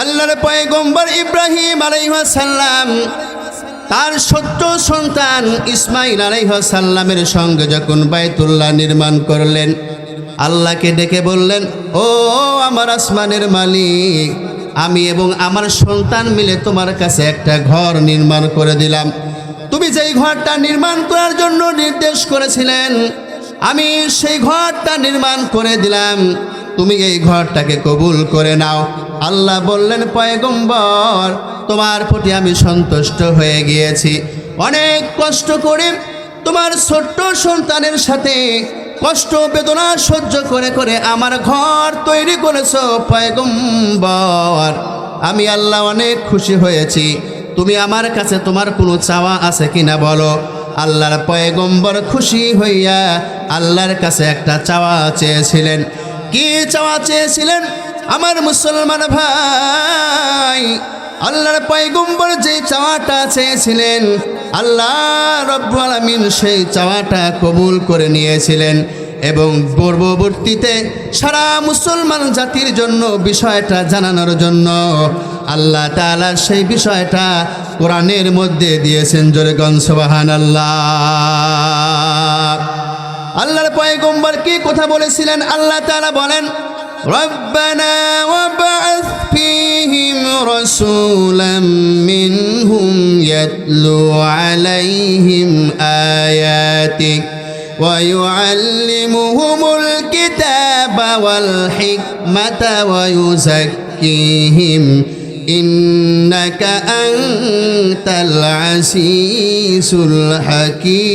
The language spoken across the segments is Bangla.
আল্লাহর পয়গম্বর ইব্রাহিম আলাইহিস সালাম তার সত্য সন্তান ইসমাইল আলাইহিস সালামের সঙ্গে যখন বাইতুল্লাহ নির্মাণ করলেন, আল্লাহকে ডেকে বললেন, ও আমার আসমানের মালিক, আমি এবং আমার সন্তান মিলে তোমার কাছে একটা ঘর নির্মাণ করে দিলাম। তুমি যেই ঘরটা নির্মাণ করার জন্য নির্দেশ করেছিলেন, আমি সেই ঘরটা নির্মাণ করে দিলাম, তুমি এই ঘরটাকে কবুল করে নাও। আল্লাহ বললেন, পয়গম্বর, তোমার প্রতি আমি সন্তুষ্ট হয়ে গিয়েছি। অনেক কষ্ট করে তোমার ছোট্ট সন্তানের সাথে কষ্ট বেদনা সহ্য করে করে আমার ঘর তৈরি করেছো পয়গম্বর। আমি আল্লাহ অনেক খুশি হয়েছি। তুমি আমার কাছে তোমার কোনো চাওয়া আছে কিনা বলো। আল্লাহর পয়গম্বর খুশি হইয়া আল্লাহর কাছে একটা চাওয়া চেয়েছিলেন। কি চাওয়া চেয়েছিলেন আমার মুসলমান ভাই? আল্লাহর পয়গম্বর যে চাওয়াটা চেয়েছিলেন, আল্লাহ রব্বুল আলামিন সেই চাওয়াটা কবুল করে নিয়েছিলেন এবং পূর্ববর্তীতে সারা মুসলমান জাতির জন্য বিষয়টা জানানোর জন্য আল্লাহ তাআলা সেই বিষয়টা কোরআনের মধ্যে দিয়েছেন। জোরে গণ সুবহানাল্লাহ। আল্লাহর পয়গম্বর কি কথা বলেছিলেন? আল্লাহ তাআলা বলেন, রব্বানা ওয়াবআথ ফীহিম রাসূলাম মিনহুম ইয়াতলু আলাইহিম আয়াতিক ওয়া ইউআল্লিমুহুমুল কিতাবা ওয়াল হিকমাতা ওয়া ইউযাক্কিহিম ইন্নাকা আনতাল আসীসুল হাকীম।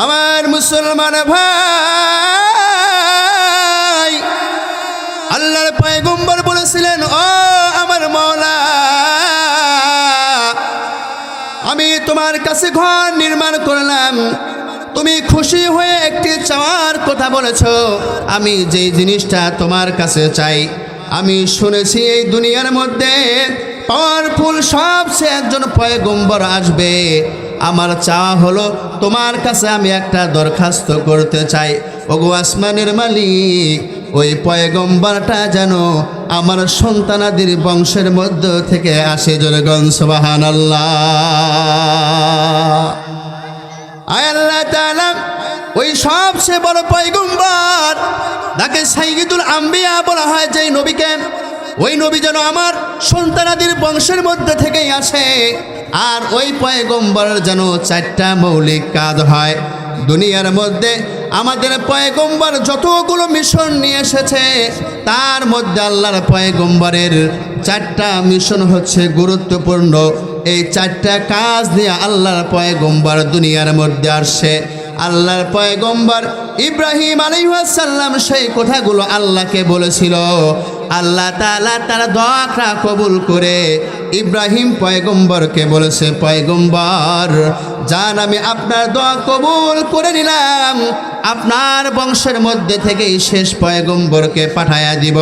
আমার মুসলমান ভাই, আল্লাহর পয়গম্বর বলেছিলেন, ও আমার মওলা, আমি তোমার কাছে ঘর নির্মাণ করলাম, তুমি খুশি হয়ে একটি চাওয়ার কথা বলেছ। আমি যেই জিনিসটা তোমার কাছে চাই, আমি শুনেছি এই দুনিয়ার মধ্যে পাওয়ারফুল সবচেয়ে একজন পয়গম্বর আসবে। আমার চাওয়া হলো তোমার কাছে আমি একটা দরখাস্ত করতে চাই, ওগো আসমানের মালিক, ওই পয়গম্বরটা যেন আমার সন্তানাদির বংশের মধ্য থেকে আসে। জোরে গণ সুবহানাল্লাহ। আয় আল্লাহ তাআলা ওই সবচেয়ে বড় পয়গম্বর, তাকে সাইয়্যিদুল আম্বিয়া বলা হয় যেই নবীকে, ওই নবী যেন আমার সন্তানাদির বংশের মধ্যে থেকেই আসে। আর ওই পয়গম্বরের যেন চারটা মৌলিক কাজ হয়। দুনিয়ার মধ্যে আমাদের পয়গম্বর যতগুলো মিশন নিয়ে এসেছে, তার মধ্যে আল্লাহর পয়গম্বরের চারটা মিশন হচ্ছে গুরুত্বপূর্ণ। এই চারটা কাজ নিয়ে আল্লাহর পয়গম্বর দুনিয়ার মধ্যে আসছে। আল্লাহর পয়গম্বর ইব্রাহিম আলাইহিস সালাম সেই কথাগুলো আল্লাহকে বলেছিল। আল্লাহ তাআলা তার দোয়াটা কবুল করে ইব্রাহিম পয়গম্বরকে বলেছে, পয়গম্বর জান, আমি আপনার দোয়া কবুল করে নিলাম, আপনার বংশের মধ্যে থেকেই শেষ পয়গম্বরকে পাঠায়া দিব।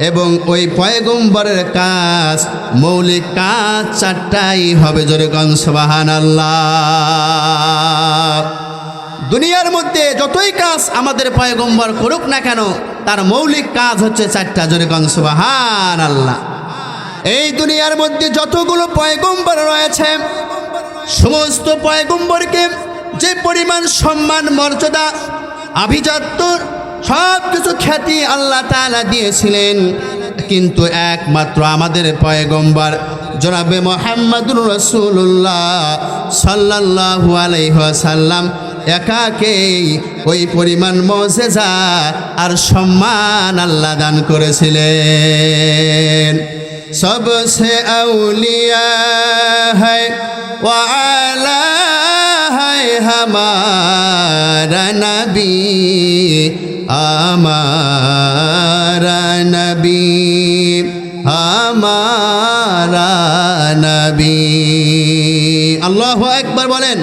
এবং ওই পয়গম্বরের কাজ, মৌলিক কাজ চারটাই হবে। জোরে গণ সুবহানাল্লাহ। দুনিয়ার মধ্যে যতই কাজ আমাদের পয়গম্বর করুক না কেন, তার মৌলিক কাজ হচ্ছে চারটা। জোরে গণ সুবহানাল্লাহ। এই দুনিয়ার মধ্যে যতগুলো পয়গম্বর রয়েছে, সমস্ত পয়গম্বরকে যে পরিমাণ সম্মান, মর্যাদা, আভিজাত্য, সব কিছু খ্যাতি আল্লাহ তাআলা দিয়েছিলেন, কিন্তু একমাত্র আমাদের পয়গম্বর জনাবে মুহাম্মদুর রাসূলুল্লাহ সাল্লাল্লাহু আলাইহি ওয়াসাল্লাম একাকেই ওই পরিমাণ মুজিজা আর সম্মান আল্লাহ দান করেছিলেন। सबसे औलिया है व आला है हमारा नबी, हमारा नबी, हमारा नबी। আল্লাহু আকবার বলেন।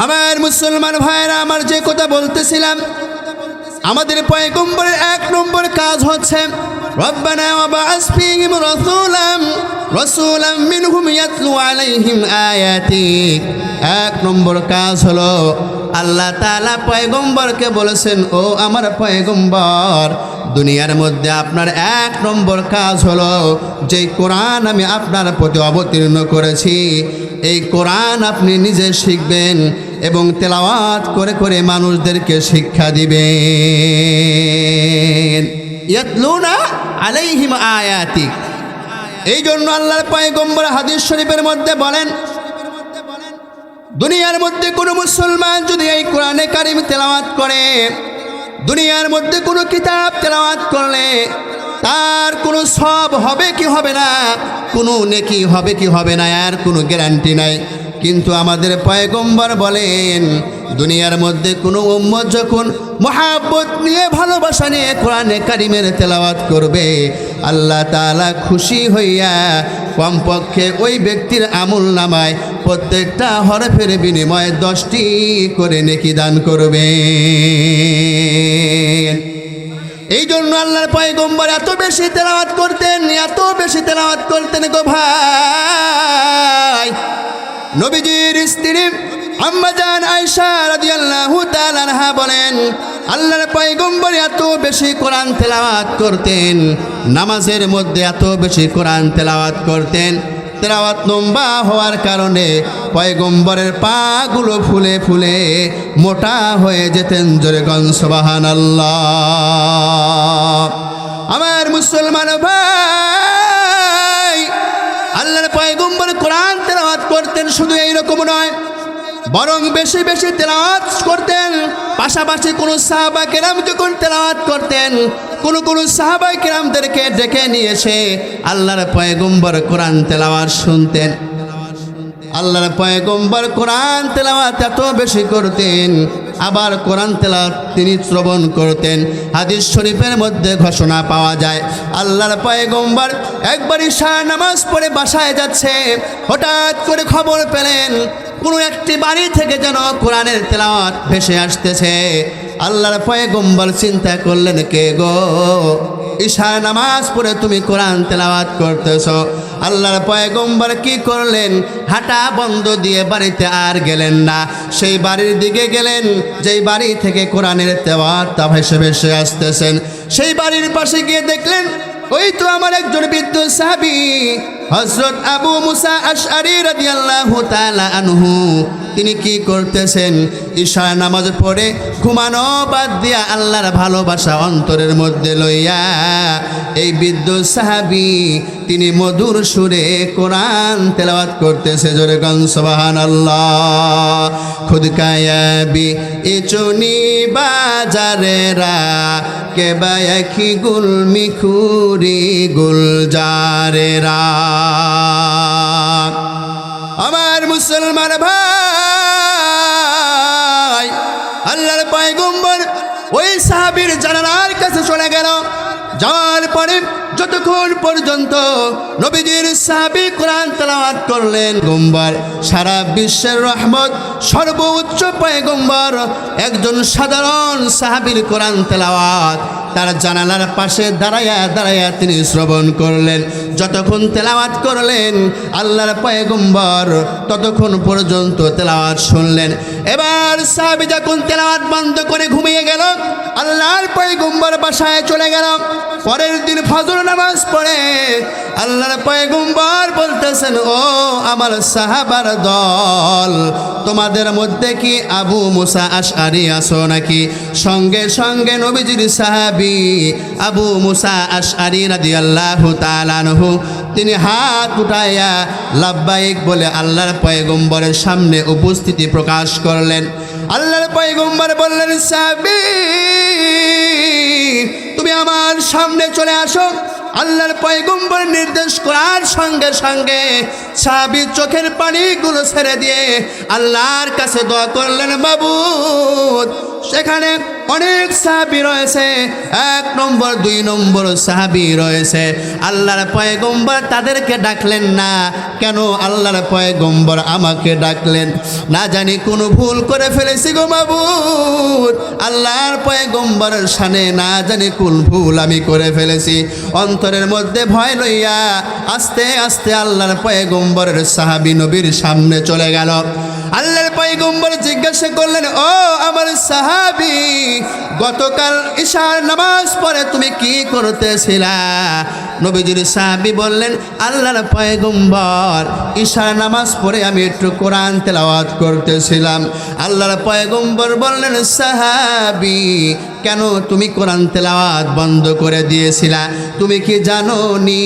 আমার মুসলমান ভাইরা, আমার যে কথা বলতেছিলাম, আমাদের পয়গম্বরের এক নম্বর কাজ হচ্ছে রব্বানা ওয়াবআস ফীহিম রাসূলাম মিনহুম ইয়াতলু আলাইহিম আয়াতিক। এক নম্বর কাজ হলো আল্লাহ তাআলা পয়গম্বরকে বলেছেন, ও আমার পয়গম্বর, দুনিয়ার মধ্যে আপনার 1 নম্বর কাজ হলো যেই কোরআন আমি আপনার প্রতি অবতীর্ণ করেছি, এই কোরআন আপনি নিজে শিখবেন এবং তেলাওয়াত করে করে মানুষদেরকে শিক্ষা দিবেন। ইয়াতলুনা আলাইহিম আয়াতিক। এই জন্য আল্লাহর পয়গম্বর হাদিস শরীফের মধ্যে বলেন, দুনিয়ার মধ্যে কোনো মুসলমান যদি এই কোরআনে কারিম তেলাওয়াত করে, দুনিয়ার মধ্যে কোনো কিতাব তেলাওয়াত করলে তার কোনো সওয়াব হবে কি হবে না, কোনো নেকি হবে কি হবে না, আর কোনো গ্যারান্টি নাই। কিন্তু আমাদের পয়গম্বর বলেন, দুনিয়ার মধ্যে কোনো উম্মত যখন মহাব্বত নিয়ে ভালোবাসা নিয়ে কোরআনে কারিমের তেলাওয়াত করবে, আল্লাহ তাআলা খুশি হইয়া কমপক্ষে ওই ব্যক্তির আমল নামায় প্রত্যেকটা হরফের বিনিময়ে 10টি করে নেকি দান করবে। এই জন্য আল্লাহর পয়গম্বর এত বেশি তেলাওয়াত করতেন, এত বেশি তেলাওয়াত করতেন গো ভাই। নবীজির স্ত্রী আম্মা জান আয়েশা রাদিয়াল্লাহু তাআলা আনহা বলেন, আল্লাহর পয়গম্বর এত বেশি কোরআন তেলাওয়াত করতেন, নামাজের মধ্যে এত বেশি কোরআন তেলাওয়াত করতেন, তেলাওয়াত লম্বা হওয়ার কারণে পয়গম্বরের পাগুলো ফুলে ফুলে মোটা হয়ে যেতেন। জোরে গণ সুবহানাল্লাহ। আমার মুসলমান ভাই, আল্লাহর পয়গম্বর কোরআন তেলাওয়াত করতেন, শুধু এইরকম নয়, বরং বেশি বেশি তেলাওয়াত করতেন। পাশাপাশি কোনো সাহাবা কেরাম যখন তেলাওয়াত করতেন, কোন সাহাবা কেরামদেরকে ডেকে নিয়ে এসে আল্লাহর পয়গম্বর কোরআন তেলাওয়াত শুনতেন। আল্লাহর পয়গম্বর কোরআন তেলাওয়াত এত বেশি করতেন, আবার কোরআন তেলাওয়াত তিনি শ্রবণ করতেন। হাদিস শরীফের মধ্যে ঘোষণা পাওয়া যায়, আল্লাহর পয়গম্বর একবার ইশার নামাজ পড়ে বাসায় যাচ্ছে, হঠাৎ করে খবর পেলেন কোনো একটি বাড়ি থেকে যেন কোরআনের তেলাওয়াত ভেসে আসতেছে। আল্লাহর পয়গম্বর চিন্তা করলেন, কে গো, ইশার নামাজ পড়ে তুমি কোরআন তেলাওয়াত করতেছ। আল্লাহর পয়গম্বর কি করলেন, হাঁটা বন্ধ দিয়ে বাড়িতে আর গেলেন না, সেই বাড়ির দিকে গেলেন যেই বাড়ি থেকে কোরআনের তেলাওয়াত ভেসে ভেসে আসতেছেন। সেই বাড়ির পাশে গিয়ে দেখলেন, ওই তো আমার একজন বৃদ্ধ সাহাবী হযরত আবু মুসা আশআরী রাদিয়াল্লাহু তাআলা আনহু, তিনি কি করতেছেন, ইশা নামাজ পড়ে ঘুমানো বাদ দিয়া আল্লাহর ভালোবাসা অন্তরের মধ্যে লইয়া এই বৃদ্ধ সাহাবী তিনি মধুর সুরে কোরআন তেলাওয়াত করতেছে। জোরে গান সুবহানাল্লাহ। খুদ কায়াবি ইচুনি বাজারেরা কে বায়াখি গুল মিখুরি গুলজারেরা। আমার মুসলমান ভাই, আল্লাহর পয়গম্বর ওই সাহাবীর জানালার কাছে চলে গেল। যাওয়ার পরে যতক্ষণ পর্যন্ত নবীজির সাহাবী কোরআন তেলাওয়াত করলেন, পয়গম্বর সারা বিশ্বের রহমত সর্বোচ্চ পয়গম্বর একজন সাধারণ সাহাবীর কোরআন তেলাওয়াত তার জানালার পাশে দাঁড়ায়া দাঁড়ায়া তিনি শ্রবণ করলেন। যতক্ষণ তেলাওয়াত করলেন আল্লাহর পয়গম্বর ততক্ষণ পর্যন্ত তেলাওয়াত শুনলেন। এবার সাহাবী যখন তেলাওয়াত বন্ধ করে ঘুমিয়ে গেল, আল্লাহর পয়গম্বর বাসায় চলে গেল। পরের দিন ফজর নামাজ পড়ে আল্লাহর পয়গম্বর বলতেছেন, ও আমার সাহাবার দল, তোমাদের মধ্যে কি আবু মুসা আশআরী আছো নাকি? সঙ্গে সঙ্গে নবীজির সাহাবী আবু মুসা আশআরী রাদিয়াল্লাহু তাআলা আনহু তিনি হাত উঠাইয়া লাব্বাইক বলে আল্লাহর পয়গম্বরের সামনে উপস্থিতি প্রকাশ করলেন। আল্লাহর পয়গম্বর বললেন, সাহাবী তুমি আমার সামনে চলে আসো। আল্লাহর পয়গম্বর নির্দেশ করার সঙ্গে সঙ্গে সাহাবীর চোখের পানিগুলো ছেড়ে দিয়ে আল্লাহর কাছে দোয়া করলেন, মাবুদ সেখানে অনেক সাহাবী রয়েছে, 1 নম্বর 2 নম্বর সাহাবী রয়েছে, আল্লাহর পয়গম্বর তাদেরকে ডাকলেন না কেন? আল্লাহর পয়গম্বর আমাকে ডাকলেন, না জানি কোনো ভুল করে ফেলেছি গো মাবুদ। আল্লাহর পয়গম্বরের শানে না জানি কোন ভুল আমি করে ফেলেছি। অন্তরের মধ্যে ভয় লইয়া আস্তে আস্তে আল্লাহর পয়গম্বরের সাহাবী নবীর সামনে চলে গেল। আল্লাহর পয়গম্বর জিজ্ঞাসা করলেন, ও আমার সাহাবী, গতকাল ঈশার নামাজ পড়ে তুমি কি করতেছিলা? নবীজির সাহাবী বললেন, আল্লাহর পয়গম্বর, ঈশার নামাজ পড়ে আমি একটু কোরআন তেলাওয়াত করতেছিলাম। আল্লাহর পয়গম্বর বললেন, সাহাবী, কেন তুমি কোরআন তেলাওয়াত বন্ধ করে দিয়েছিলা? তুমি কি জানো নি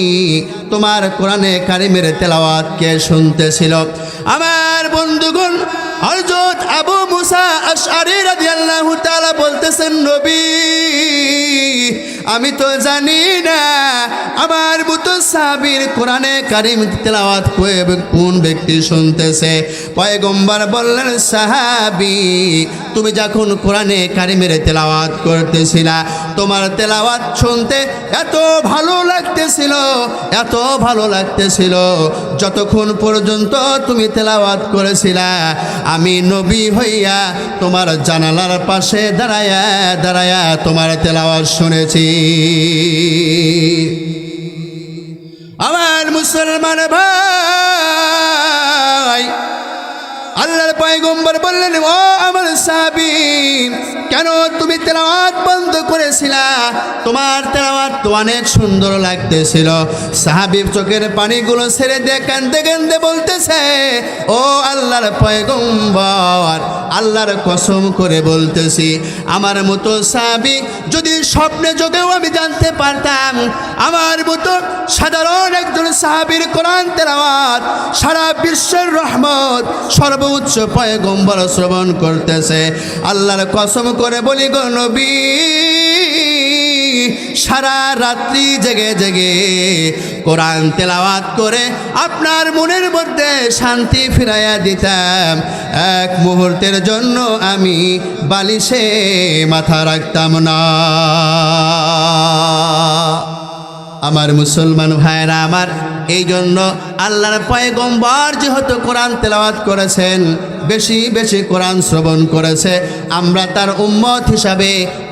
তোমার কোরআনে কারিমের তেলাওয়াত কে শুনতেছিল? আমার বন্ধুগণ, হযরত আবু মুসা আশআরী রাদিয়াল্লাহু তাআলা বলতেছেন, নবী, আমি তো জানি না আমার মতো সাহাবীর কোরআনে কারিম তেলাওয়াত কোন ব্যক্তি শুনতেছে। পয়গম্বর বললেন, সাহাবী, তুমি যখন কোরআনে কারিমের তেলাওয়াত করতেছিলা, তোমার তেলাওয়াত শুনতে এত ভালো লাগতেছিল, এত ভালো লাগতেছিল, যতক্ষণ পর্যন্ত তুমি তেলাওয়াত করেছিলা আমি নবী হইয়া তোমার জানালার পাশে দাঁড়ায়া দাঁড়ায়া তোমার তেলাওয়াত শুনেছি। আমার মুসলমান ভাই, আল্লাহর পয়গম্বর বললেন, ও আমার সাহাবী, কেন তুমি তেলাওয়াত বন্ধ করেছিলা? তোমার তেলাওয়াত তো অনেক সুন্দর লাগতেছিল। সাহাবীর চোখের পানিগুলো ছেড়ে দিয়ে কাঁদতে কাঁদতে বলতেছে, ও আল্লাহর পয়গম্বর, আল্লাহর কসম করে বলতেছি, আমার মতো সাহাবী যদি স্বপ্নে যোগেও আমি জানতে পারতাম আমার মতো সাধারণ একজন সাহাবীর কোরআন তেলাওয়াত সারা বিশ্বের রহমত সর্বোচ্চ পয়গম্বর শ্রবণ করতেছে, আল্লাহর কসম করে বলি গো নবী, সারা রাত্রি জেগে জেগে কোরআন তেলাওয়াত করে আপনার মনের মধ্যে শান্তি ফিরাইয়া দিতাম। এক মুহূর্তের জন্য আমি বালিশে মাথা রাখতাম না। আমার মুসলমান ভাইরা আমার, এই জন্য আল্লাহর পয়গম্বর যেহেতু কোরআন তেলাওয়াত করেছেন, বেশি বেশি কোরআন শ্রবণ করেছে, আমরা তার উম্মত হিসাবে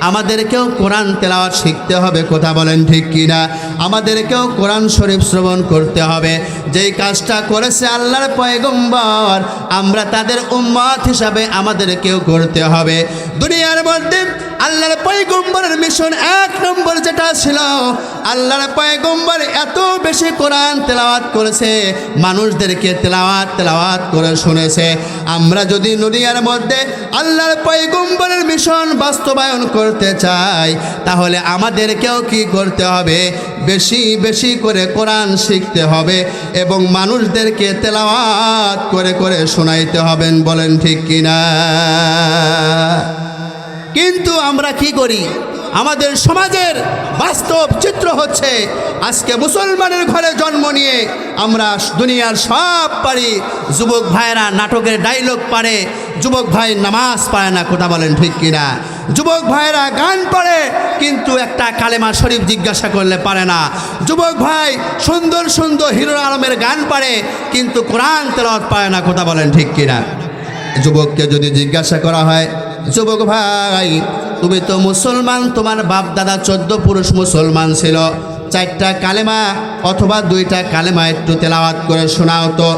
আমাদেরকেও কোরআন তেলাওয়াত শিখতে হবে। কথা বলেন ঠিক কিনা? আমাদেরকেও কোরআন শরীফ শ্রবণ করতে হবে। যেই কাজটা করেছে আল্লাহর পয়গম্বর, আমরা তাদের উম্মত হিসাবে আমাদেরকেও করতে হবে। দুনিয়ার মধ্যে আল্লাহর পয়গম্বরের মিশন এক নম্বর যেটা ছিল, আল্লাহর পয়গম্বর এত বেশি কোরআন তেলাওয়াত করেছে, মানুষদেরকে তেলাওয়াত করে শুনেছে। আমরা যদি দুনিয়ার মধ্যে আল্লাহর পয়গম্বরের মিশন বাস্তবায়ন করতে চাই, তাহলে আমাদেরকেও কি করতে হবে? বেশি বেশি করে কোরআন শিখতে হবে এবং মানুষদেরকে তেলাওয়াত করে করে শোনাইতে হবেন। বলেন ঠিক কিনা? কিন্তু আমরা কি করি? আমাদের সমাজের বাস্তব চিত্র হচ্ছে, আজকে মুসলমানের ঘরে জন্ম নিয়ে আমরা দুনিয়ার সব পারি। যুবক ভাইরা নাটকের ডায়লগ পারে, যুবক ভাই নামাজ পায় না। কথা বলেন ঠিক কিনা? যুবক ভাইরা গান পড়ে কিন্তু একটা কালেমা শরীফ জিজ্ঞাসা করলে পারে না। যুবক ভাই সুন্দর সুন্দর হিরো আলমের গান পারে কিন্তু কোরআন তেলাওয়াত পায় না। কথা বলেন ঠিক কিনা? যুবককে যদি জিজ্ঞাসা করা হয়, যুবক ভাই তুমি তো মুসলমান, তোমার বাপ দাদা 14 পুরুষ মুসলমান ছিল, 4টা কালেমা অথবা 2টা কালেমা একটু তেলাওয়াত করে শোনাও তো।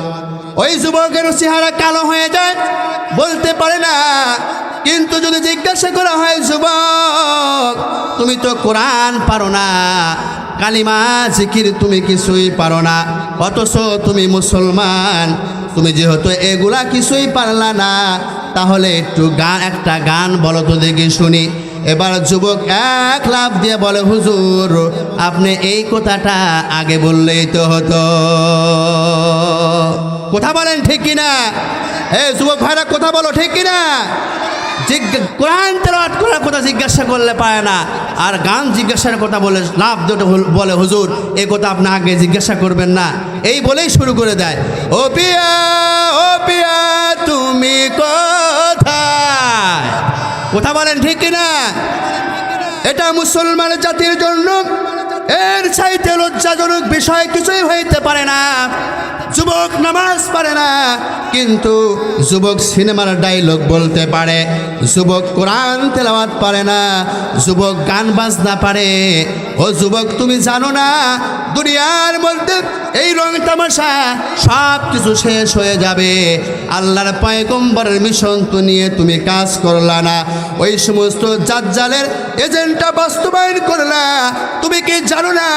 ওই যুবকের চেহারা কালো হয়ে যায়, বলতে পারে না। কিন্তু যদি জিজ্ঞাসা করা হয়, যুবক তুমি তো কোরআন পারো না, কালিমা জিকির তুমি কিছুই পারো না, অথচ তুমি মুসলমান, তুমি যেহেতু এগুলা কিছুই পারলা না, তাহলে একটু একটা গান বলো তো দেখি শুনি। এবার যুবক এক লাফ দিয়ে বলে, হুজুর আপনি এই কথাটা আগে বললেই তো হতো। কথা বলেন ঠিক কিনা? যুবক ভাইরা কথা বলো ঠিক কিনা? কোরআন তেলাওয়াত করার কথা জিজ্ঞাসা করলে পায় না, আর গান জিজ্ঞাসার কথা বলে লাভ দুটো বলে, হুজুর এই কথা আপনি আগে জিজ্ঞাসা করবেন না, এই বলেই শুরু করে দেয়। ও পিয়া তুমি কোথায়? কথা বলেন ঠিক কিনা? এটা মুসলমান জাতির জন্য এর চাইতে লজ্জাজনক বিষয় কিছুই হইতে পারে না। যুবক নামাজ পড়ে না, কিন্তু যুবক সিনেমার ডায়লগ বলতে পারে, যুবক কোরআন তেলাওয়াত পারে না, যুবক গান বাজনা পারে। ও যুবক, তুমি জানো না দুনিয়ার মধ্যে এই রং তামাশা সব কিছু শেষ হয়ে যাবে। আল্লাহর পয়গম্বরের মিশন তো নিয়ে তুমি কাজ করলা না, ওই সমস্ত দাজ্জালের এজেন্ডা বাস্তবায়ন করলা। তুমি কি জানো না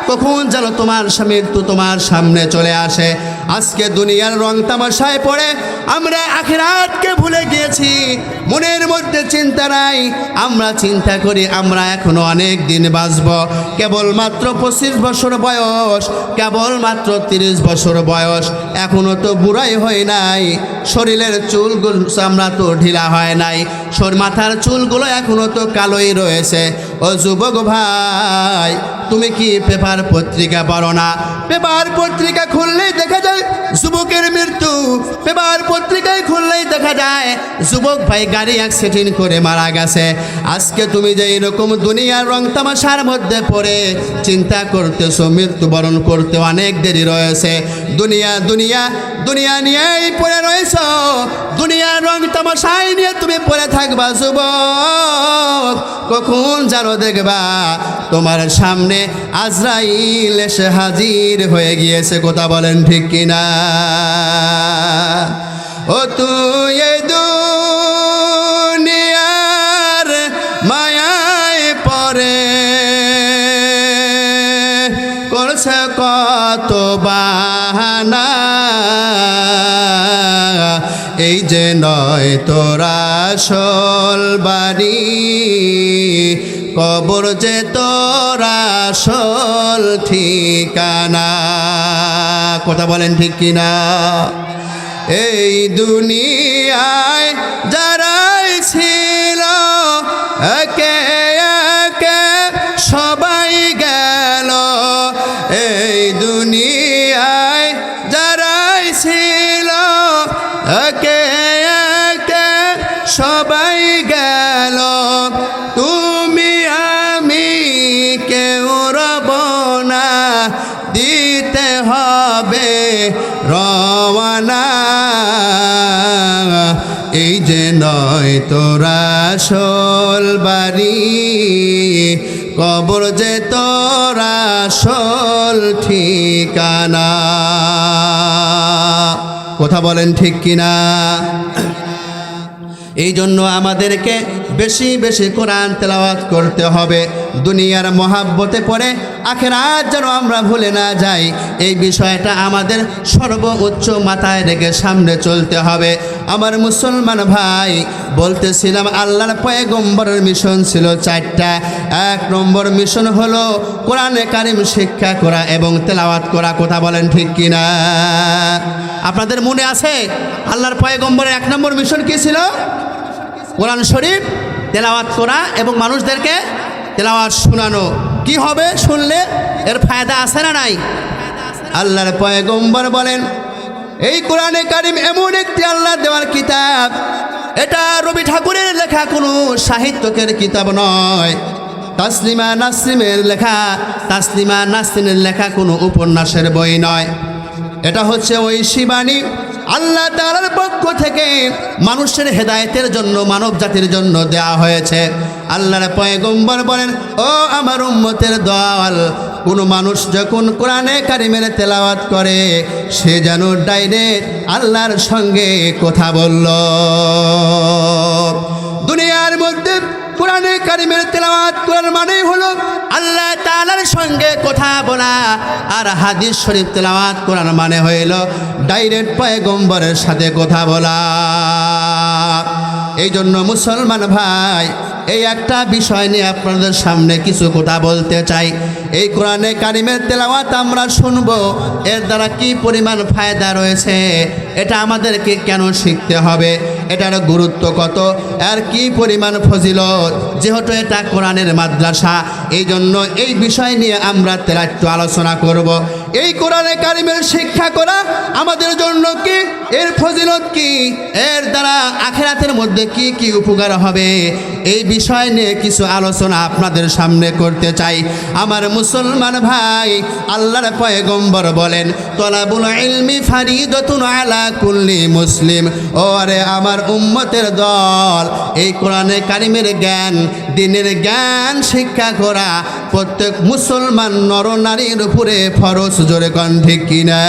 কখন যেন তোমার মৃত্যু তোমার সামনে চলে আসে? আজকে দুনিয়ার রং তামাশায় পড়ে আমরা আখিরাতকে ভুলে গিয়েছি, মনের মধ্যে চিন্তা নাই। আমরা চিন্তা করি আমরা এখনো অনেক দিন বাঁচব, কেবলমাত্র 25 বছর বয়স, কেবলমাত্র 30 বছর বয়স, এখনো তো বুড়াই হয় নাই, শরীরের চুলগুলো চামড়া তো ঢিলা হয় নাই, মাথার চুলগুলো এখনো তো কালোই রয়েছে। ও যুবক ভাই, তুমি কি পেপার পত্রিকা পড়ো না? পেপার পত্রিকা খুললেই দেখা যায় যুবকের মৃত্যু, পেপার পত্রিকায় খুললেই দেখা যায় যুবক ভাই গাড়ি অ্যাক্সিডেন্ট করে মারা গেছে। আজকে তুমি যে এরকম দুনিয়ার রং তামাশার মধ্যে পড়ে চিন্তা করতেছো মৃত্যুবরণ করতে অনেক দেরি রয়েছে, দুনিয়া দুনিয়া দুনিয়া নিয়েই পড়ে রয়েছ, দুনিয়ার রং তামাশাই নিয়ে তুমি পড়ে থাকবা। যুবক, কখন জানো দেখবা তোমার সামনে আজরাইল এসে হাজির হয়ে গিয়েছে। কথা বলেন ঠিক কিনা? ও তুই এই দুনিয়ার মায়ায় পড়ে করছে কত বাহানা, এই যে নয় তোরা আসল বাড়ি, কবর যে তোরা আসল ঠিকানা। কথা বলেন ঠিক কিনা? এই দুনিয়ায় যারাই ছিল একে একে সবাই গেল, এই দুনিয়ায় যারাই ছিল একে একে সবাই গেল, তুমি আমি কেউ রব না, দিতে হবে রওয়ানা, এই যে নয় তোরা আসল বাড়ি, কবর যে তোরা আসল ঠিকানা। কথা বলেন ঠিক কিনা? এই জন্য আমাদেরকে বেশি বেশি কোরআন তেলাওয়াত করতে হবে, দুনিয়ার মহাব্বতে পড়ে আখিরাত যেন আমরা ভুলে না যাই। এই বিষয়টা আমাদের সর্বোচ্চ মাথায় রেখে সামনে চলতে হবে। আমার মুসলমান ভাই, বলতেছিলাম আল্লাহর পয়গম্বরের মিশন ছিল 4টা। 1 নম্বর মিশন হলো কোরআনে কারিম শিক্ষা করা এবং তেলাওয়াত করা। কথা বলেন ঠিক কিনা? আপনাদের মনে আছে আল্লাহর পয়গম্বরের 1 নম্বর মিশন কি ছিল? কোরআন শরীফ তেলাওয়াত করা এবং মানুষদেরকে তেলাওয়াত শোনানো। কি হবে শুনলে? এর ফায়দা আছে না নাই? আল্লাহর পয়গম্বর বলেন এই কোরআনে কারিম এমন একটি আল্লাহ দেওয়ার কিতাব, এটা রবি ঠাকুরের লেখা কোনো সাহিত্যকের কিতাব নয়, তাসলিমা নাসরিনের লেখা, তাসলিমা নাসরিনের লেখা কোনো উপন্যাসের বই নয়। এটা হচ্ছে ওই শিবানী আল্লাহ তাআলার পক্ষ থেকে মানুষের হেদায়েতের জন্য, মানব জাতির জন্য দেয়া হয়েছে। আল্লাহর পয়গম্বর বলেন, ও আমার উম্মতের দল, কোনো মানুষ যখন কোরআনে কারিমের তেলাওয়াত করে সে যেন ডাইরেক্ট আল্লাহর সঙ্গে কথা বলল। দুনিয়ার মধ্যে কোরআনে কারিমের তেলাওয়াত করার মানে হলো আল্লাহ তাআলার সঙ্গে কথা বলা, আর হাদিস শরীফ তেলাওয়াত করার মানে হইল ডাইরেক্ট পয়গম্বরের সাথে কথা বলা। এই জন্য মুসলমান ভাই, এই একটা বিষয় নিয়ে আপনাদের সামনে কিছু কথা বলতে চাই। এই কোরআনে কারিমের তেলাওয়াত আমরা শুনব, এর দ্বারা কি পরিমাণ ফায়দা রয়েছে, এটা আমাদেরকে কেন শিখতে হবে, এটার গুরুত্ব কত, আর কি পরিমাণ ফজিলত, যেহেতু এটা কোরআনের মাদ্রাসা, এই জন্য এই বিষয় নিয়ে আমরা একটু আলোচনা করব। এই কোরআনে কারিমের শিক্ষা করা আমাদের জন্য কি, এর ফজিলত কি, এর দ্বারা আখিরাতের মধ্যে কি কি উপকার হবে, এই বিষয় নিয়ে কিছু আলোচনা আপনাদের সামনে করতে চাই। আমার মুসলমান ভাই, আল্লাহর পয়গম্বর বলেন, তলাবুল ইলমি ফারিদাতুন আলা কুল্লি মুসলিম। ওরে আমার উম্মতের দল, এই কোরআনে কারিমের জ্ঞান, দ্বীনের জ্ঞান শিক্ষা করা প্রত্যেক মুসলমান নরনারীর উপরে ফরজ। জোরে কোন ঠিক কিনা?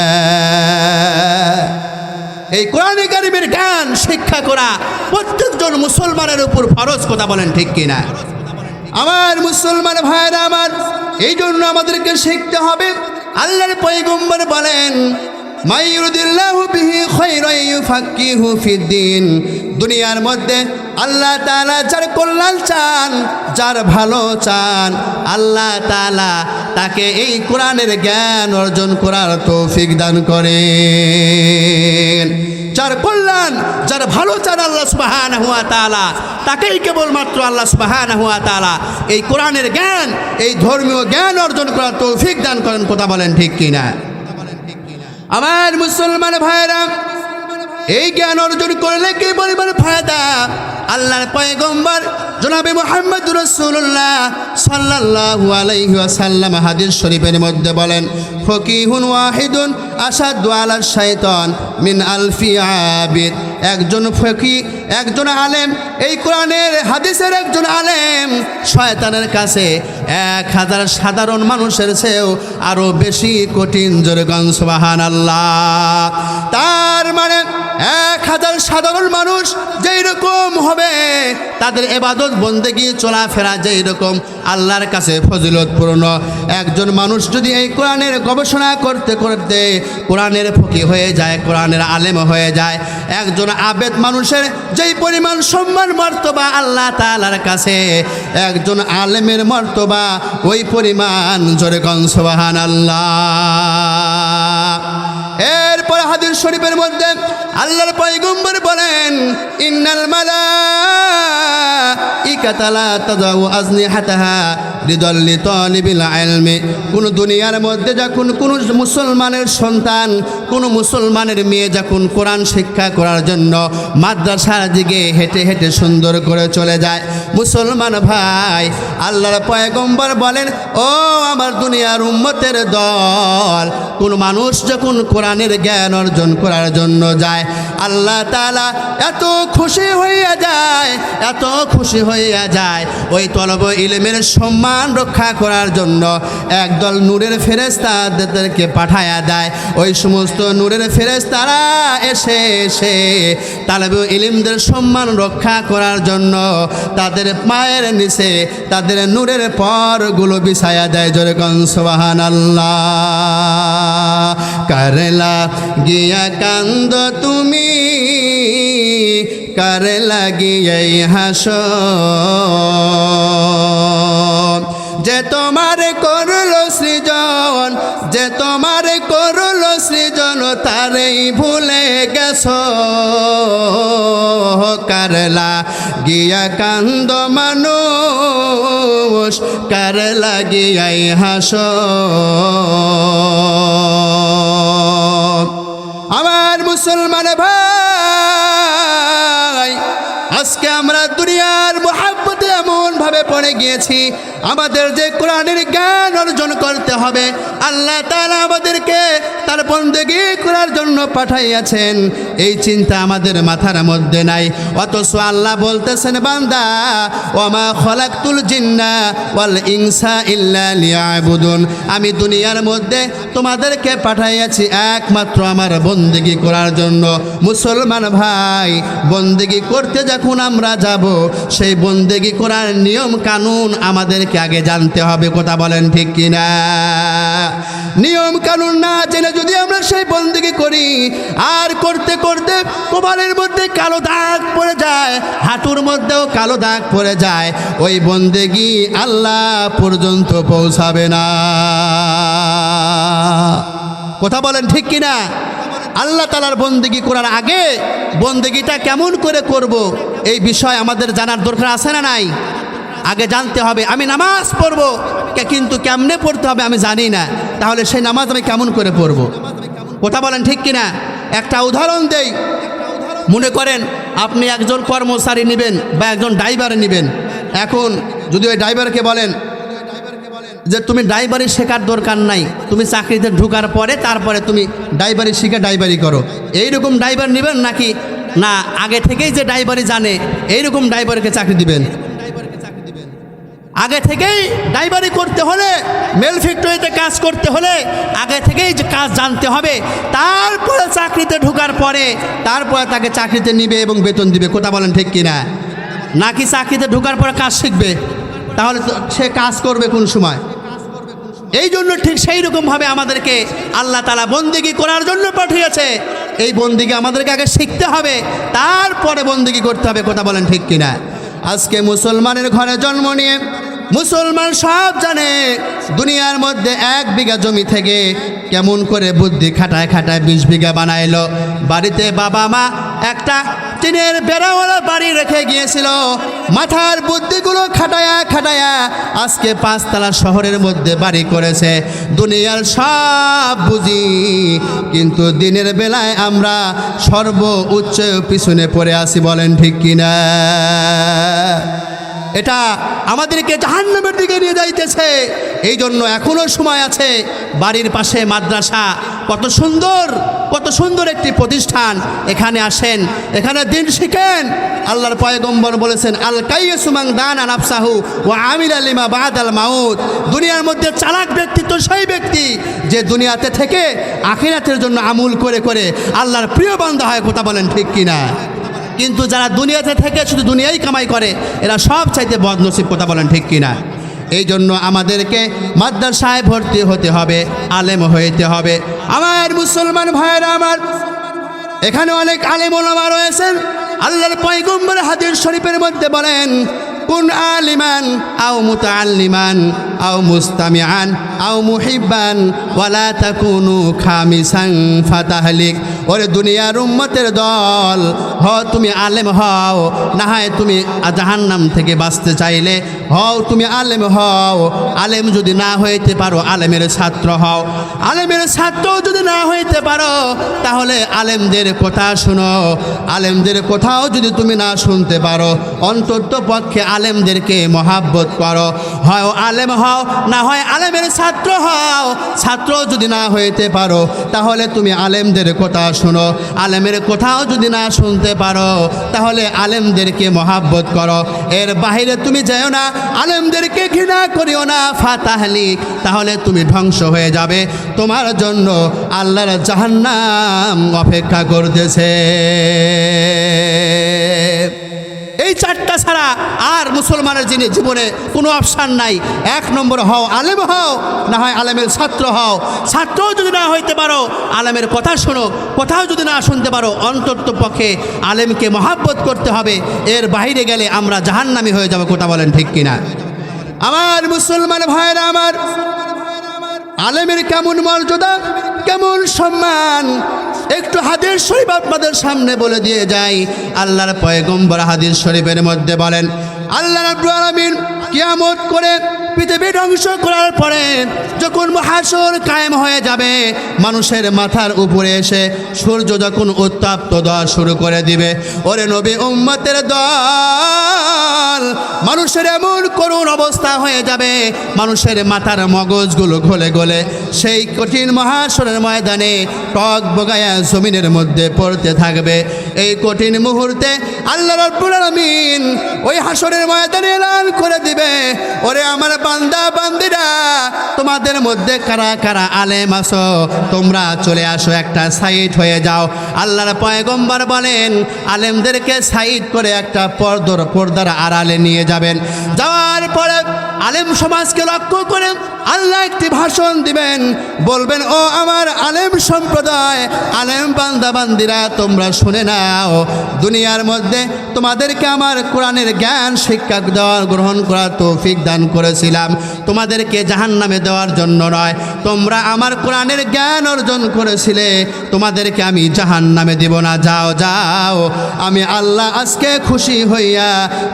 এই কোরআনে কারিমের জ্ঞান শিক্ষা করা প্রত্যেকজন মুসলমানের উপর ফরজ। কথা বলেন ঠিক কিনা? আমার মুসলমান ভাইরা আমার, এই জন্য আমাদেরকে শিখতে হবে। আল্লাহর পয়গম্বর বলেন, মাইয়ুরিদিল্লাহু বিহি খায়রান ইউফাক্কিহু ফিদ্দিন। দুনিয়ার মধ্যে আল্লাহ তাআলা যার কল্যাণ চান, যার ভালো চান, আল্লাহ তাআলা তাকে এই কোরআনের জ্ঞান অর্জন করার তৌফিক দান করেন। যার কল্যাণ, যার ভালো চান আল্লাহ সুবহানাহু ওয়া তাআলা, তাকেই কেবলমাত্র আল্লাহ সুবহানাহু ওয়া তাআলা এই কোরআনের জ্ঞান, এই ধর্মীয় জ্ঞান অর্জন করার তৌফিক দান করেন। কথা বলেন ঠিক কিনা? আমার মুসলমান ভাইরা, এই জ্ঞান অর্জন করলে কি পরিমাণ ফায়দা, আল্লাহর পয়গম্বর জনাবে মুহাম্মদুর রাসূলুল্লাহ সাল্লাল্লাহু আলাইহি ওয়াসাল্লাম হাদিস শরীফের মধ্যে বলেন, ফকিহুন ওয়াহিদুন আসাদু আলা শাইতান মিন আলফি আবিদ। একজন ফকি, একজন আলেম, এই কোরআনের হাদিসের একজন আলেম শয়তানের কাছে 1000 সাধারণ মানুষের চেয়েও আরো বেশি কঠিন। জোরে গান সুবহানাল্লাহ। তার মানে 1000 সাধারণ মানুষ যেই রকম হবে, তাদের ইবাদত বন্দেগী চলাফেরা যেই রকম আল্লাহর কাছে ফজিলতপূর্ণ, একজন মানুষ যদি এই কোরআনের গবেষণা করতে করতে কোরআনের ফকি হয়ে যায়, কোরআনের আলেম হয়ে যায়, একজন আবেদ মানুষের যেই পরিমাণ সম্মান মর্তবা আল্লাহ তাআলার কাছে, একজন আলেমের মর্তবা ওই পরিমাণ। জোরে কোন সুবহানাল্লাহ। এরপর হাদিস শরীফের মধ্যে আল্লাহর পয়গম্বর বলেন, ইন্নাল মালাইকাতা লা তাযাউ আজনিহাতাহা রিদাল লিতালিবিল ইলমি। কোন দুনিয়ার মধ্যে যখন কোন মুসলমানের সন্তান, কোন মুসলমানের মেয়ে যখন কোরআন শিক্ষা করার জন্য মাদ্রাসার দিকে হেঁটে হেঁটে সুন্দর করে চলে যায়, মুসলমান ভাই, আল্লাহর পয়গম্বর বলেন, ও আমার দুনিয়ার উম্মতের দল, কোন মানুষ যখন কোরআনের জ্ঞান অর্জন করার জন্য যায়, আল্লাহ তাআলা এত খুশি হইয়া যায়, এত খুশি হইয়া যায়, ওই তলব ইলমের সম্মান রক্ষা করার জন্য একদল নূরের ফেরেশতাদেরকে পাঠায়া দেয়। ওই সমস্ত নূরের ফেরেশতারা এসে এসে তলব ইলমদের সম্মান রক্ষা করার জন্য তাদের পায়ের নিচে তাদের নূরের পরগুলো বিছায়া দেয়। জোরে কোন সুবহানাল্লাহ। করলা গিয়া কান্দ তুমি, কার লাগিয়ে হাসো, যে তোমার করলো সৃজন, যে তোমার করলো সৃজন, তারেই ভুলে গেছো। কারলা গিয়া কান্দ মানুষ, কার লাগিয়াই হাসো। আমার মুসলমান ভাই, আজকে আমরা দুনিয়ার মুহাব্বতে এমন ভাবে পড়ে গিয়েছি, আমাদের যে কোরআনের জ্ঞান অর্জন করতে হবে, আল্লাহ তাআলা আমাদেরকে তার বন্দেগী করার জন্য পাঠাইয়াছেন, এই চিন্তা আমাদের মাথার মধ্যে নাই। অথচ আল্লাহ বলতেছেন, বান্দা, ওমা খলাকতুল জিন্না ওয়াল ইনসা ইল্লা লিয়াবুদুন। আমি দুনিয়ার মধ্যে তোমাদেরকে পাঠাইয়াছি একমাত্র আমার বন্দেগী করার জন্য। মুসলমান ভাই, বন্দেগী করতে যখন আমরা যাব, সেই বন্দেগী করার নিয়ম কানুন আমাদেরকে আগে জানতে হবে। কথা বলেন ঠিক কিনা? নিয়ম কানুন না জেনে যদি আমরা সেই বন্দেগী করি, আর করতে করতে কপালের মধ্যে কালো দাগ পড়ে যায়, হাঁটুর মধ্যেও কালো দাগ পড়ে যায়, ওই বন্দেগী আল্লাহ পর্যন্ত পৌঁছাবে না। কথা বলেন ঠিক কিনা? আল্লাহ তাআলার বন্দেগী করার আগে বন্দেগীটা কেমন করে করব, এই বিষয় আমাদের জানার দরকার আছে না নাই? আগে জানতে হবে আমি নামাজ পড়বো, কিন্তু কেমনে পড়তে হবে আমি জানি না, তাহলে সেই নামাজ আমি কেমন করে পড়বো? কথা বলেন ঠিক কিনা? একটা উদাহরণ দেই। মনে করেন আপনি একজন কর্মচারী নেবেন বা একজন ড্রাইভার নেবেন। এখন যদি ওই ড্রাইভারকে বলেন যে তুমি ড্রাইভারি শেখার দরকার নাই, তুমি চাকরিতে ঢোকার পরে তারপরে তুমি ড্রাইভারি শিখে ড্রাইভারি করো, এইরকম ড্রাইভার নেবেন নাকি না আগে থেকেই যে ড্রাইভারি জানে এইরকম ড্রাইভারকে চাকরি দিবেন? আগে থেকেই ড্রাইভারি করতে হলে, মেল ফ্যাক্টরিতে কাজ করতে হলে আগে থেকেই যে কাজ জানতে হবে, তারপরে চাকরিতে ঢোকার পরে তারপরে তাকে চাকরিতে নিবে এবং বেতন দিবে। কথা বলেন ঠিক কিনা? নাকি চাকরিতে ঢোকার পরে কাজ শিখবে, তাহলে সে কাজ করবে কোন সময়? এই জন্য ঠিক সেই রকমভাবে আমাদেরকে আল্লাহ তাআলা বন্দেগী করার জন্য পাঠিয়েছে। এই বন্দেগী আমাদেরকে আগে শিখতে হবে, তারপরে বন্দেগী করতে হবে। কথা বলেন ঠিক কিনা? আজকে মুসলমানের ঘরে জন্ম নিয়ে মুসলমান সব জানে দুনিয়ার মধ্যে 1 বিঘা জমি থেকে কেমন করে বুদ্ধি খাটায় খাটায় 20 বিঘা বানাইলো। বাড়িতে বাবা মা একটা টিনের বেড়াওয়ালা বাড়ি রেখে গিয়েছিল, মাথার বুদ্ধিগুলো খাটায়া খাটায়া আজকে 5 তলা শহরের মধ্যে বাড়ি করেছে। দুনিয়ার সব বুঝি, কিন্তু দিনের বেলায় আমরা সর্বোচ্চ পিছনে পড়ে আসি। বলেন ঠিক কিনা? এটা আমাদেরকে জাহান্নামের দিকে নিয়ে যাইতেছে। এই জন্য এখনো সময় আছে। বাড়ির পাশে মাদ্রাসা, কত সুন্দর একটি প্রতিষ্ঠান, এখানে আসেন, এখানে দিন শিখেন। আল্লাহর পয়গম্বর বলেছেন আল কাইয়্যিসু মান দানা নাফসাহু ওয়া আমিলা লিমা বাদাল মাউত। দুনিয়ার মধ্যে চালাক ব্যক্তি তো সেই ব্যক্তি যে দুনিয়াতে থেকে আখিরাতের জন্য আমল করে করে আল্লাহর প্রিয় বান্দা হয়। কথা বলেন ঠিক কিনা? কিন্তু যারা দুনিয়াতে থেকে শুধু দুনিয়াই কামাই করে, এরা সব চাইতে বদনসিব। কথা বলেন ঠিক কিনা? এই জন্য আমাদেরকে মাদ্রাসায় ভর্তি হতে হবে, আলেম হইতে হবে। আমার মুসলমান ভাইরা আমার, এখানে অনেক আলেম ওলামা রয়েছেন। আল্লাহর পয়গম্বর হাদিস শরীফের মধ্যে বলেন কুন আলিমান আও মুতাআল্লিমান আও মুস্তামিআন আও মুহিব্বান ওয়ালা তাকুনু খামিসান ফাতাহলিক। ওরে দুনিয়ার উম্মতের দল, তুমি আলেম হও, না হয় তুমি জাহান্নাম থেকে বাঁচতে চাইলে তুমি আলেম হও। আলেম যদি না হইতে পারো আলেমের ছাত্র হও। আলেমের ছাত্র যদি না হইতে পারো তাহলে আলেমদের কথা শুনো। আলেমদের কথাও যদি তুমি না শুনতে পারো, অন্তত পক্ষে আলেমদেরকে মহাব্বত করো। হয় আলেম হও, না হয় আলেমের ছাত্র হও। ছাত্র যদি না হইতে পারো তাহলে তুমি আলেমদের কথা শোনো। আলেমের কথাও যদি না শুনতে পারো তাহলে আলেমদেরকে মহাব্বত করো। এর বাহিরে তুমি যাও না, আলেমদেরকে ঘৃণা করিও না। ফাতাহলিক, তাহলে তুমি ধ্বংস হয়ে যাবে। তোমার জন্য আল্লাহর জাহান্নাম অপেক্ষা করতেছে। এই 4টা ছাড়া আর মুসলমানের জীবনে কোনো অপশান নাই। 1 নম্বর হও, আলেম হও, না হয় আলেমের ছাত্র হও। ছাত্র যদি না হইতে পারো আলেমের কথা শোনো। কথাও যদি না শুনতে পারো অন্তত পক্ষে আলেমকে মহাব্বত করতে হবে। এর বাইরে গেলে আমরা জাহান্নামী হয়ে যাব। কথা বলেন ঠিক কিনা? আমার মুসলমান ভাইরা আমার, আলেমের কেমন মর্যাদা, কেমন সম্মান, একটু হাদিস শরীফ আপনাদের সামনে বলে দিয়ে যাই। আল্লাহর পয়গম্বর হাদিস শরীফের মধ্যে বলেন আল্লাহ রাব্বুল আলামিন কিয়ামত করে পৃথিবী ধ্বংস করার পরে যখন হাসর কায়েম হয়ে যাবে, মানুষের মাথার উপরে এসে সূর্য যখন উত্তপ্ত দেওয়া শুরু করে দিবে, ওরে নবী উম্মতের দল, মানুষের এমন করুণ অবস্থা হয়ে যাবে, মানুষের মাথার মগজগুলো গলে গলে সেই কঠিন মহাসরের ময়দানে টক বগায়া জমিনের মধ্যে পড়তে থাকবে। এই কঠিন মুহূর্তে আল্লাহ রাব্বুল আলামিন ওই হাসরের ময়দানে এলান করে দিবে, ওরে আমার বান্দা বান্দিরা, তোমাদের মধ্যে কারা কারা আলেম আছো তোমরা চলে আসো, একটা সাইড হয়ে যাও। আল্লাহর পয়গম্বর বলেন আলেমদেরকে সাইড করে একটা পর্দার আড়ালে নিয়ে যাবেন। যাওয়ার পরে আলেম সমাজকে লক্ষ্য করে আল্লাহ একটি ভাষণ দিবেন, বলবেন ও আমার আলেম সম্প্রদায়, আলেম বান্দা বান্দিরা তোমরা শুনে নাও, দুনিয়ার মধ্যে তোমাদেরকে আমার কোরআনের জ্ঞান শিক্ষা দেওয়ার গ্রহণ করার তৌফিক দান করেছিলাম, তোমাদেরকে জাহান্নামে দেওয়ার জন্য নয়। তোমরা আমার কোরআনের জ্ঞান অর্জন করেছিলে, তোমাদেরকে আমি জাহান্নামে দেব না। যাও যাও, আমি আল্লাহ আজকে খুশি হইয়া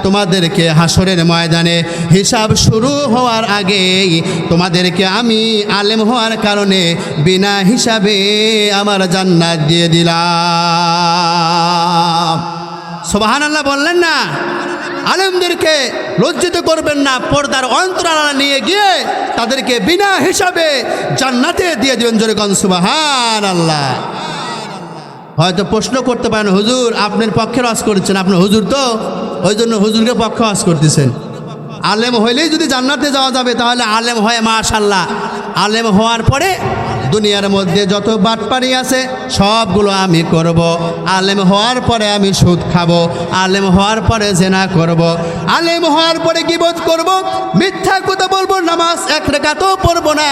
তোমাদেরকে হাসরের ময়দানে হিসাব শুরু হওয়ার আগেই তোমাদেরকে আমি আলেম হওয়ার কারণে বিনা হিসাবে আমার জান্নাত দিয়ে দিলাম। সুবহানাল্লাহ বললেন না? আলেমদেরকে লজ্জিত করবেন না, পর্দার অন্তরালে নিয়ে গিয়ে তাদেরকে বিনা হিসাবে জান্নাতে দিয়ে দিবেন। জোরে কোন সুবহানাল্লাহ। হয়তো প্রশ্ন করতে পারেন, হুজুর আপনার পক্ষে ওয়াজ করছেন, আপনি হুজুর তো, ওই জন্য হুজুরকে পক্ষে ওয়াজ করতেছেন। আলেম হইলেই যদি জান্নাতে যাওয়া যাবে, তাহলে আলেম হয় মাশাআল্লাহ, আলেম হওয়ার পরে দুনিয়ার মধ্যে যত বাটপারি আছে সবগুলো আমি করব। আলেম হওয়ার পরে আমি সুদ খাবো, আলেম হওয়ার পরে জেনা করব, আলেম হওয়ার পরে গীবত করব, মিথ্যা কথা বলবো, নামাজ এক রাকাতও পড়ব না।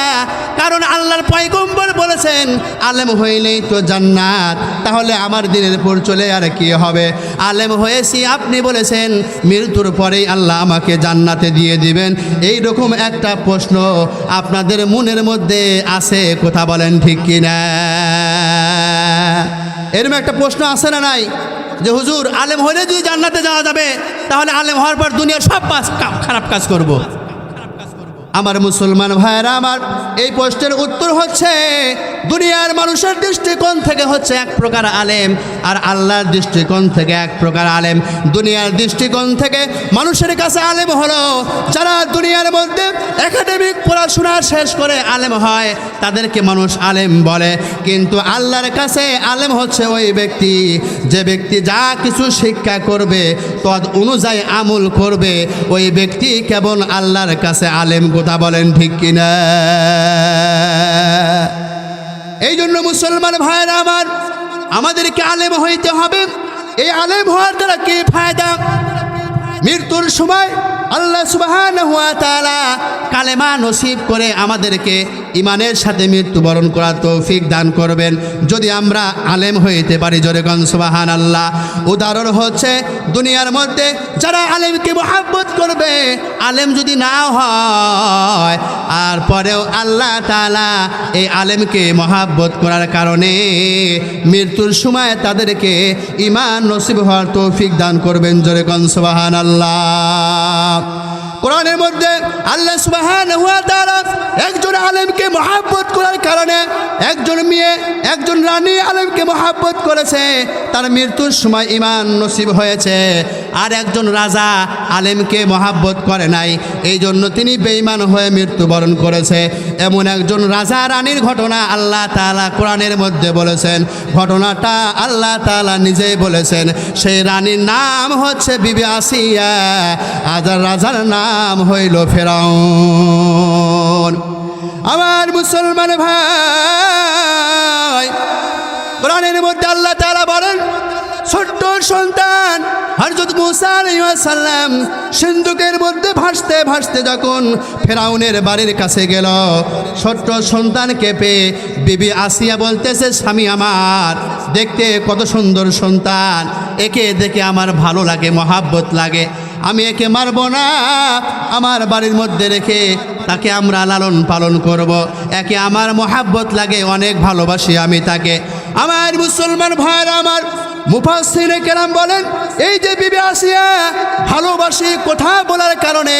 কারণ আল্লাহর পয়গম্বর বলেছেন আলেম হইলেই তো জান্নাত, তাহলে আমার দিনের পর চলে আর কি হবে? আলেম হয়েছি, আপনি বলেছেন মৃত্যুর পরেই আল্লাহ আমাকে জান্নাতে দিয়ে দিবেন। এই রকম একটা প্রশ্ন আপনাদের মনের মধ্যে আছে, কথা বলেন ঠিক কিনা? এরকম একটা প্রশ্ন আছে না নাই, যে হুজুর আলেম হলে যদি জান্নাতে যাওয়া যাবে, তাহলে আলেম হওয়ার পর দুনিয়ার সব খারাপ কাজ করব। আমার মুসলমান ভাইরা আমার, এই প্রশ্নের উত্তর হচ্ছে দুনিয়ার মানুষের দৃষ্টিকোণ থেকে হচ্ছে এক প্রকার আলেম, আর আল্লাহর দৃষ্টিকোণ থেকে এক প্রকার আলেম। দুনিয়ার দৃষ্টিকোণ থেকে মানুষের কাছে আলেম হলো যারা দুনিয়ার মধ্যে একাডেমিক পড়াশোনা শেষ করে আলেম হয়, তাদেরকে মানুষ আলেম বলে। কিন্তু আল্লাহর কাছে আলেম হচ্ছে ওই ব্যক্তি, যে ব্যক্তি যা কিছু শিক্ষা করবে তদ অনুযায়ী আমল করবে, ওই ব্যক্তি কেবল আল্লাহর কাছে আলেম। কথা বলেন ঠিক কিনা? এই জন্য মুসলমান ভাইরা আমার, আমাদেরকে আলেম হইতে হবে। এই আলেম হওয়ার দ্বারা কি ফায়দা? মৃত্যুর সময় আল্লাহ সুবহানাহু ওয়া তাআলা কালেমা নসিব করে আমাদেরকে ইমানের সাথে মৃত্যুবরণ করার তৌফিক দান করবেন, যদি আমরা আলেম হইতে পারি। জোরে কোন সুবহানাল্লাহ। উদাহরণ হচ্ছে দুনিয়ার মধ্যে যারা আলেমকে মহব্বত করবে, আলেম যদি না হয়, আর পরেও আল্লাহ তাআলা এই আলেমকে মহব্বত করার কারণে মৃত্যুর সময় তাদেরকে ঈমান নসিব হওয়ার তৌফিক দান করবেন। জোরে কোন সুবহানাল্লাহ। কোরআনের মধ্যে আল্লাহ সুবহানাহু ওয়া তাআলা একজন আলেমকে মহব্বত করার কারণে, একজন মেয়ে, একজন রানী আলেমকে মহব্বত করেছে, তার মৃত্যুর সময় ঈমান নসিব হয়েছে। আর একজন রাজা আলেমকে মহব্বত করে নাই, এই জন্য তিনি বেঈমান হয়ে মৃত্যুবরণ করেছে। এমন একজন রাজা রানীর ঘটনা আল্লাহ তাআলা কোরআনের মধ্যে বলেছেন। ঘটনাটা আল্লাহ তাআলা নিজেই বলেছেন। সেই রানীর নাম হচ্ছে বিবি আসিয়া, আর রাজার নাম হইল ফেরাউন। আমার মুসলমান ভাই, কোরআনের মধ্যে আল্লাহ তাআলা বলেন, ছোট্ট সন্তান হযরত মূসা আলাইহিস সালাম সিন্ধুকের মধ্যে ভাসতে ভাসতে যখন ফেরাউনের বাড়ির কাছে গেল, ছোট্ট সন্তানকে পেয়ে বিবি আসিয়া বলতেছে, স্বামী আমার দেখতে কত সুন্দর সন্তান, একে দেখে আমার ভালো লাগে, মহাব্বত লাগে, আমি একে মারব না, আমার বাড়ির মধ্যে রেখে তাকে আমরা লালন পালন করব, একে আমার মহাব্বত লাগে, অনেক ভালোবাসি আমি তাকে। আমার মুসলমান ভাইরা আমার, মুফাসসিরে কেরাম বলেন, এই যে বিবি আসিয়া ভালোবাসি কথা বলার কারণে,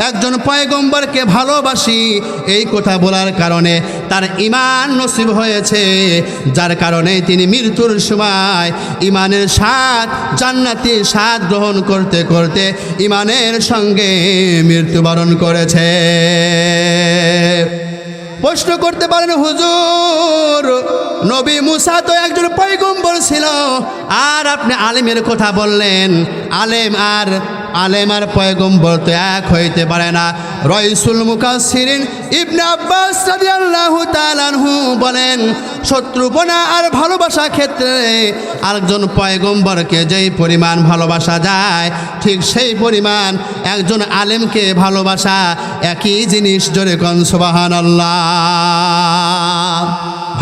একজন পয়গম্বরকে ভালোবাসি এই কথা বলার কারণে তার ঈমান নসিব হয়েছে, যার কারণে তিনি মৃত্যুর সময় ঈমানের স্বাদ, জান্নাতের স্বাদ গ্রহণ করতে করতে ঈমানের সঙ্গে মৃত্যুবরণ করেছে। প্রশ্ন করতে পারেন, হুজুর নবী মুসা তো একজন পয়গম্বর ছিল, আর আপনি আলেমের কথা বললেন, আলেম আর পয়গম্বর তো এক হইতে পারে না। রাইসুল মুফাসসিরিন ইবনে আব্বাস রাদিয়াল্লাহু তাআলা আনহু বলেন, শত্রুপনা আর ভালোবাসা ক্ষেত্রে আরেকজন পয়গম্বরকে যেই পরিমাণ ভালোবাসা যায়, ঠিক সেই পরিমাণ একজন আলেমকে ভালোবাসা একই জিনিস। জোরে কোন সুবহানাল্লাহ।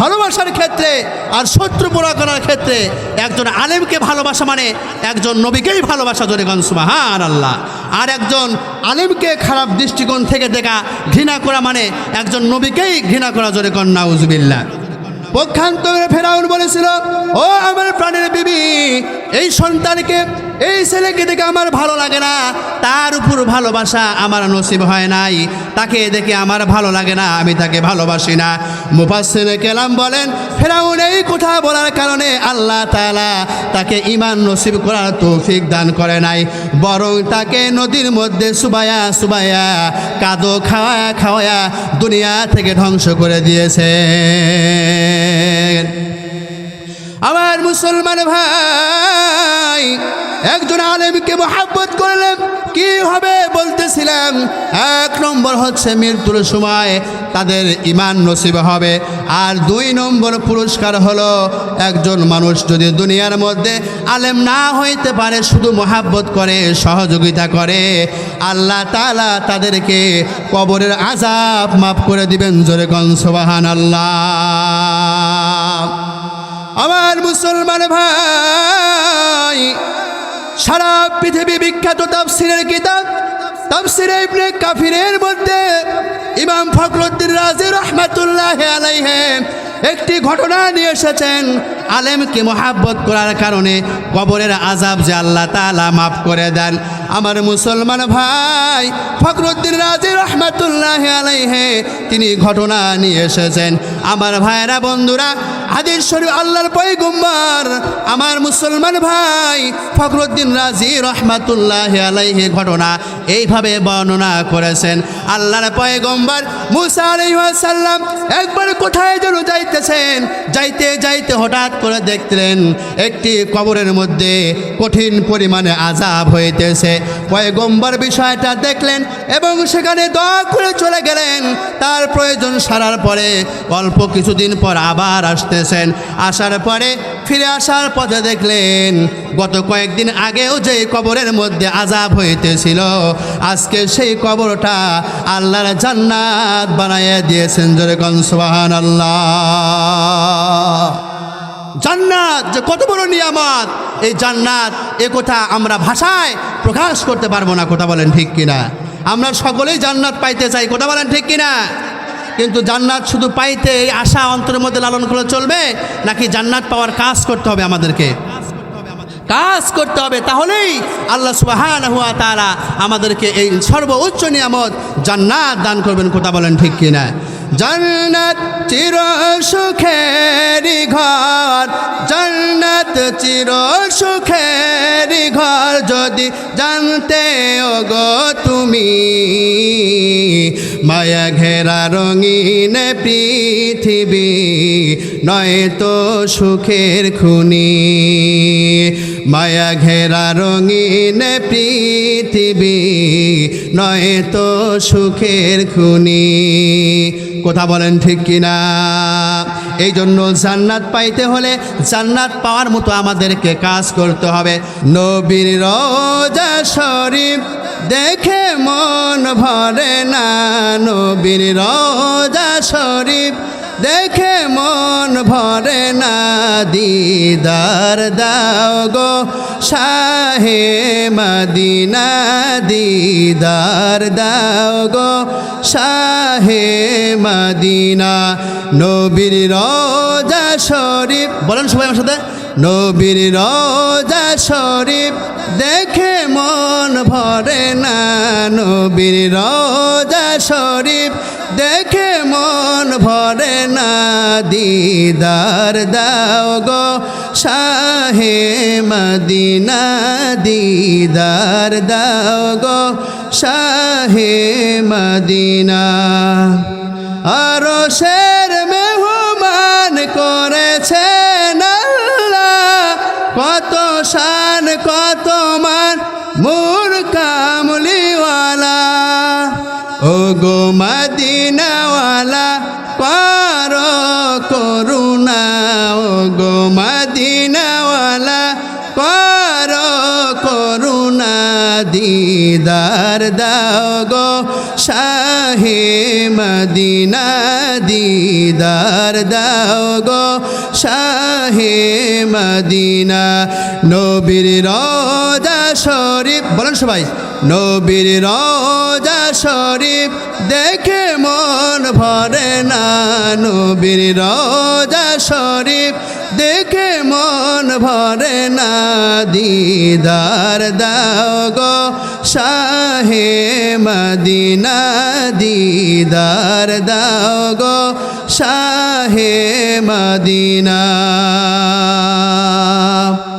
ভালোবাসার ক্ষেত্রে আর শত্রু পুরা করার ক্ষেত্রে একজন আলেমকে ভালোবাসা মানে একজন নবীকেই ভালোবাসা। জোরে কোন সুবহানাল্লাহ। আর একজন আলেমকে খারাপ দৃষ্টিকোণ থেকে দেখা ঘৃণা করা মানে একজন নবীকেই ঘৃণা করা। জোরে কোন নাউজুবিল্লাহ। পক্ষান্তরে ফেরাউন বলেছিল, ও আমার প্রাণের বিবি, এই সন্তানকে, এই ছেলেকে দেখে আমার ভালো লাগে না, তার উপর ভালোবাসা আমার নসিব হয় নাই, তাকে দেখে আমার ভালো লাগে না, আমি তাকে ভালোবাসি না। মুফাসসিরে কেরাম বলেন, ফেরাউন এই কথা বলার কারণে আল্লাহ তাআলা তাকে ঈমান নসিব করার তৌফিক দান করে নাই, বরং তাকে নদীর মধ্যে সুবায়া সুবায়া কাদো খাওয়ায়া খাওয়ায়া দুনিয়া থেকে ধ্বংস করে দিয়েছে। আমার মুসলমান ভাই, একজন আলেমকে মহব্বত করলেন কি হবে বলতেছিলাম, এক নম্বর হচ্ছে মৃত্যুর সময় তাদের ঈমান নসিব হবে। আর 2 নম্বর পুরস্কার হলো, একজন মানুষ যদি দুনিয়ার মধ্যে আলেম না হইতে পারে, শুধু মহব্বত করে, সহযোগিতা করে, আল্লাহ তাআলা তাদেরকে কবরের আযাব মাফ করে দিবেন। জোরে কোন সুবহানাল্লাহ। আমার মুসলমান ভাই, সারা পৃথিবী বিখ্যাত তাফসীরের কিতাব তাফসীরে ইবনে কাসিরের মধ্যে ইমাম ফখরুদ্দীন রাজি রাহমাতুল্লাহি আলাইহি একটি ঘটনা নিয়ে এসেছেন। আলেমকে মহব্বত করার কারণে কবরের আযাব যে আল্লাহ তাআলা মাফ করে দেন। আমার মুসলমান ভাই, ফখরুদ্দীন রাজি রাহমাতুল্লাহি আলাইহি তিনি ঘটনা নিয়ে এসেছেন। আমার ভাইরা বন্ধুরা, হাদিস শরীফ আল্লাহর পয়গম্বর আমার মুসলমান ভাই ফখরুদ্দীন রাজি রাহমাতুল্লাহি আলাইহি ঘটনা এইভাবে বর্ণনা করেছেন। আল্লাহর পয়গম্বর মুসা আলাইহিস সালাম একবার কোথায় যেন যাইতেছেন, যাইতে যাইতে হঠাৎ করে দেখলেন একটি কবরের মধ্যে কঠিন পরিমাণে আযাব হইতেছে। পয়গম্বর বিষয়টা দেখলেন এবং সেখানে দোয়া করে চলে গেলেন। তার প্রয়োজন সারার পরে অল্প কিছুদিন পর আবার আসতেছেন। আসার পরে ফিরে আসার পথে দেখলেন গত কয়েকদিন আগেও যে কবরের মধ্যে আযাব হইতেছিল, আজকে সেই কবরটা আল্লাহর জান্নাত বানাইয়া দিয়েছেন। জোরে কোন সুবহানাল্লাহ। জান্নাত যে কত বড় নিয়ামত, এই জান্নাত এ কথা আমরা ভাষায় প্রকাশ করতে পারবো না। কথা বলেন ঠিক কিনা? আমরা সকলেই জান্নাত পাইতে চাই। কথা বলেন ঠিক কিনা? কিন্তু জান্নাত শুধু পাইতে এই আশা অন্তরের মধ্যে লালন করে চলবে, নাকি জান্নাত পাওয়ার কাজ করতে হবে? আমাদেরকে কাজ করতে হবে, তাহলেই আল্লাহ সুবহানাহু ওয়া তাআলা আমাদেরকে এই সর্বোচ্চ নিয়ামত জান্নাত দান করবেন। কথা বলেন ঠিক কিনা? জান্নাত চির সুখেরি ঘর, জান্নাত চির সুখেরি ঘর, যদি জানতে ওগো তুমি, মায়া ঘেরা রঙিন পৃথিবী নয় তো সুখের খুনি, মায়া ঘেরা রঙিন পৃথিবী নয় তো সুখের খুনি। কথা বলেন ঠিক কিনা? এই জন্য জান্নাত পাইতে হলে জান্নাত পাওয়ার মতো আমাদেরকে কাজ করতে হবে। নবীর রওজা শরীফ দেখে মন ভরে না, নবীর রওজা শরীফ দেখে মন ভরে না, দিদার দাও গো শাহে মদিনা, দিদার দাও গো শাহে মদিনা। নবীর রওজা শরীফ, বলেন সবাই আমার সাথে, নবীর রওজা শরীফ দেখে মন ভরে না, নবীর রওজা শরীফ দেখে মন ভরে না, দিদার দাও গো শাহে মদিনা, দিদার দাও গো শাহে মদিনা। আরশের মেহমান করেছেন আল্লাহ, কত শান কত মান মোর কামলিওয়ালা, ও গো মদিনাওয়ালা করো করুণা ও গো মদিনাওয়ালা করো করুণা দিদার দাও গো শাহে মদিনা দিদার দাও গো শাহে মদিনা নবীর রওজা শরীফ বলেন সবাই নবীর রওজা শরীফ দেখে মন ভরে না নবীর রওজা শরীফ দেখে মন ভরে না দিদার দাও গো শাহে মদিনা দিদার দাও গো শাহে মদিনা